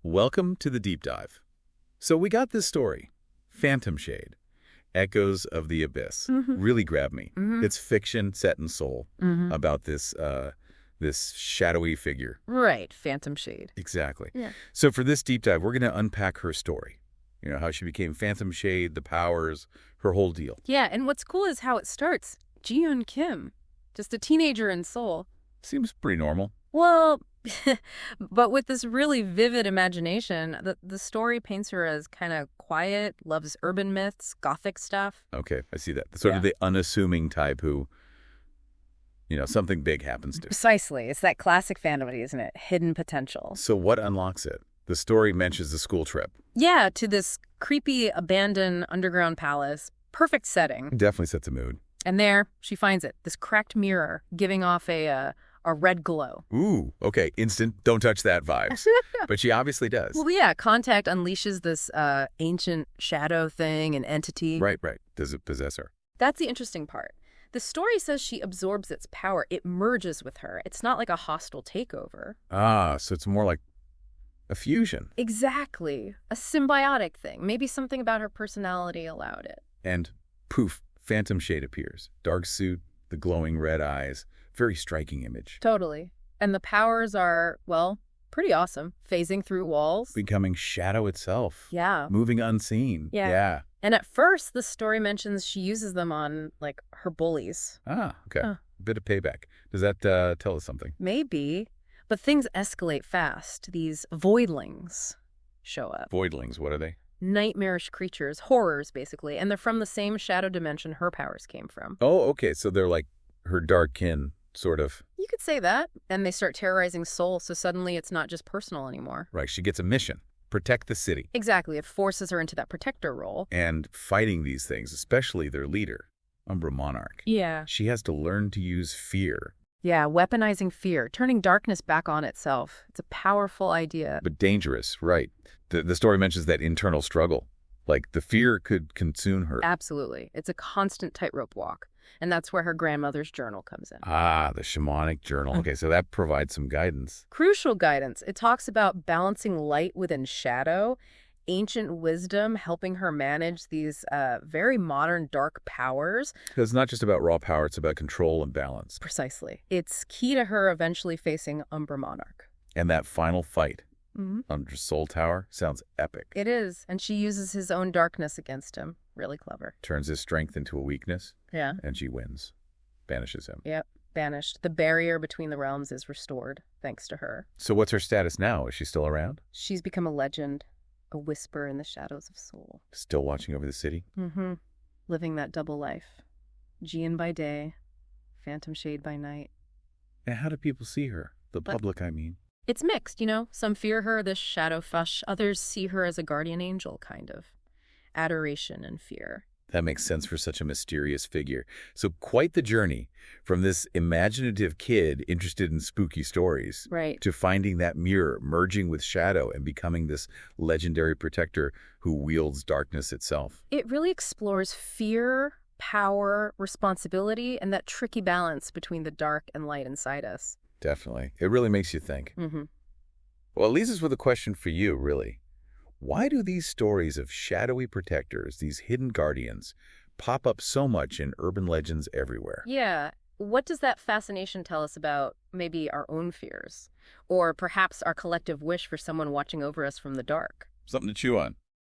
Welcome to the deep dive. So we got this story, Phantomshade, Echoes of the Abyss. Really grabbed me. It's fiction set in Seoul about this shadowy figure. Right, Phantomshade. Exactly. Yeah. So for this deep dive, we're going to unpack her story. You know, how she became Phantomshade, the powers, her whole deal. Yeah, and what's cool is how it starts. Ji-eun Kim, just a teenager in Seoul. Seems pretty normal. Well, but with this really vivid imagination, the story paints her as kind of quiet, loves urban myths, gothic stuff. Okay, I see that. Sort of the unassuming type who, something big happens to. Precisely. It's that classic fantasy, isn't it? Hidden potential. So what unlocks it? The story mentions the school trip. Yeah, to this creepy, abandoned underground palace. Perfect setting. Definitely sets a mood. And there, she finds it. This cracked mirror giving off a red glow. Ooh, okay, instant, don't touch that vibes. But she obviously does. Well, yeah, contact unleashes this ancient shadow thing, an entity. Right. Does it possess her? That's the interesting part. The story says she absorbs its power. It merges with her. It's not like a hostile takeover. Ah, so it's more like a fusion. Exactly. A symbiotic thing. Maybe something about her personality allowed it. And poof, Phantomshade appears. Dark suit, the glowing red eyes. Very striking image. Totally. And the powers are, well, pretty awesome. Phasing through walls. Becoming shadow itself. Yeah. Moving unseen. Yeah. And at first, the story mentions she uses them on, like, her bullies. Ah, okay. Bit of payback. Does that tell us something? Maybe. But things escalate fast. These Voidlings show up. Voidlings, what are they? Nightmarish creatures, horrors, basically. And they're from the same shadow dimension her powers came from. Oh, okay. So they're like her dark kin, sort of. You could say that. And they start terrorizing Seoul, so suddenly it's not just personal anymore. Right. She gets a mission. Protect the city. Exactly. It forces her into that protector role. And fighting these things, especially their leader, Umbra Monarch. Yeah. She has to learn to use fear. Yeah, weaponizing fear, turning darkness back on itself. It's a powerful idea. But dangerous, right. The story mentions that internal struggle. Like, the fear could consume her. Absolutely. It's a constant tightrope walk. And that's where her grandmother's journal comes in. Ah, the shamanic journal. Okay, so that provides some guidance. Crucial guidance. It talks about balancing light within shadow, ancient wisdom helping her manage these very modern dark powers. It's not just about raw power, it's about control and balance. Precisely. It's key to her eventually facing Umbra Monarch. And that final fight under Seoul Tower sounds epic. It is. And she uses his own darkness against him. Really clever. Turns his strength into a weakness. Yeah. And she wins. Banishes him. Yep. Banished. The barrier between the realms is restored, thanks to her. So what's her status now? Is she still around? She's become a legend, a whisper in the shadows of Seoul. Still watching over the city? Living that double life. Ji-eun by day, Phantomshade by night. And how do people see her? The public, I mean. It's mixed, Some fear her, this shadow fush. Others see her as a guardian angel, kind of. Adoration and fear. That makes sense for such a mysterious figure. So quite the journey from this imaginative kid interested in spooky stories to finding that mirror, merging with shadow, and becoming this legendary protector who wields darkness itself. It really explores fear, power, responsibility, and that tricky balance between the dark and light inside us. Definitely. It really makes you think. Well, it leaves us with a question for you, really. Why do these stories of shadowy protectors, these hidden guardians, pop up so much in urban legends everywhere? Yeah. What does that fascination tell us about maybe our own fears? Or perhaps our collective wish for someone watching over us from the dark? Something to chew on.